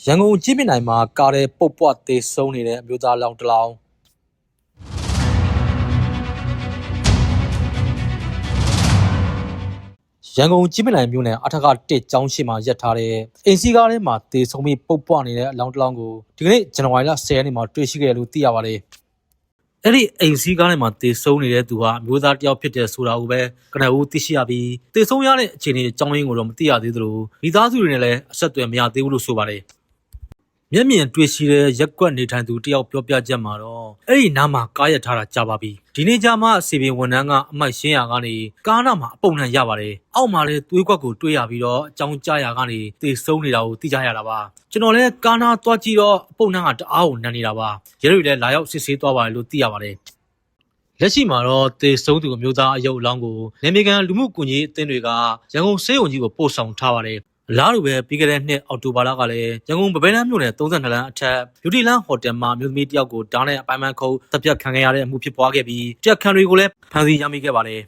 ရန်ကုန်ကြည့်မြင်နိုင်မှာကားတဲ့ပုတ်ပွားသေးဆုံးနေတဲ့အမျိုးသားလောင်းတစ်လောင်းရန်ကုန်ကြည့်မြင်နိုင်မြို့နယ်အထက်ကတစ်ကျောင်းရှိမှာရပ်ထားတဲ့အိမ်စီးကားထဲမှာသေဆုံးပြီးပုတ်ပွားနေတဲ့အလောင်းတစ်လောင်းကိုဒီကနေ့ဇန်နဝါရီလ10ရက်နေ့မှာတွေ့ရှိခဲ့တယ်လို့သိရပါတယ်။အဲ့ဒီအိမ်စီးကားထဲမှာသေဆုံးနေတဲ့သူဟာမျိုးသားတယောက်ဖြစ်တဲ့ဆိုတာကိုပဲကနဦးသိရှိရပြီးသေဆုံးရတဲ့အခြေအနေအကြောင်းရင်းကိုတော့မသိရသေးသလိုမိသားစုတွေနဲ့လည်းအဆက်အသွယ်မရသေးဘူးလို့ဆိုပါတယ်။မျက်မြင်တွေ့ရှိတဲ့ရက်ကွက်နေထိုင်သူတယောက်ပြောပြချက်မှာတော့အဲ့ဒီနားမှာကားရထားတာကြာပါပြီဒီနေ့ကျမှစီပင်ဝန်ထမ်းကအမိုက်ရှင်းရာကနေကားနားမှာအပုံနှံရပါတယ်အောက်မှာလည်းသွေးကွက်ကိုတွေ့ရပြီးတော့အကြောင်းကြားရာကနေသေဆုံးနေတာကိုသိကြရတာပါကျွန်တော်လည်းကားနားသွားကြည့်တော့အပုံနှံကတအားကိုနမ်းနေတာပါရဲတွေလည်းလာရောက်စစ်ဆေးသွားပါတယ်လို့သိရပါတယ်လက်ရှိမှာတော့သေဆုံးသူအမျိုးသားအယုတ်အလောင်းကိုနေမကန်လူမှုကွန်ရက်အသင်းတွေကရန်ကုန်စေယုံကြီးကိုပို့ဆောင်ထားပါတယ်အလားတူပဲပြီးခဲ့တဲ့နှစ်အောက်တိုဘာလကလည်းရန်ကုန်ပပဲတန်းမြို့နယ်32လမ်းအထက်ယူတီလန်းဟိုတယ်မှာမြို့သမီးတယောက်ကိုဓာတ်နဲ့အပိုင်းမခုတ်တပ်ဖြတ်ခံခဲ့ရတဲ့အမှုဖြစ်ပွားခဲ့ပြီးတရားခံတွေကိုလည်းဖမ်းဆီးရမိခဲ့ပါတယ်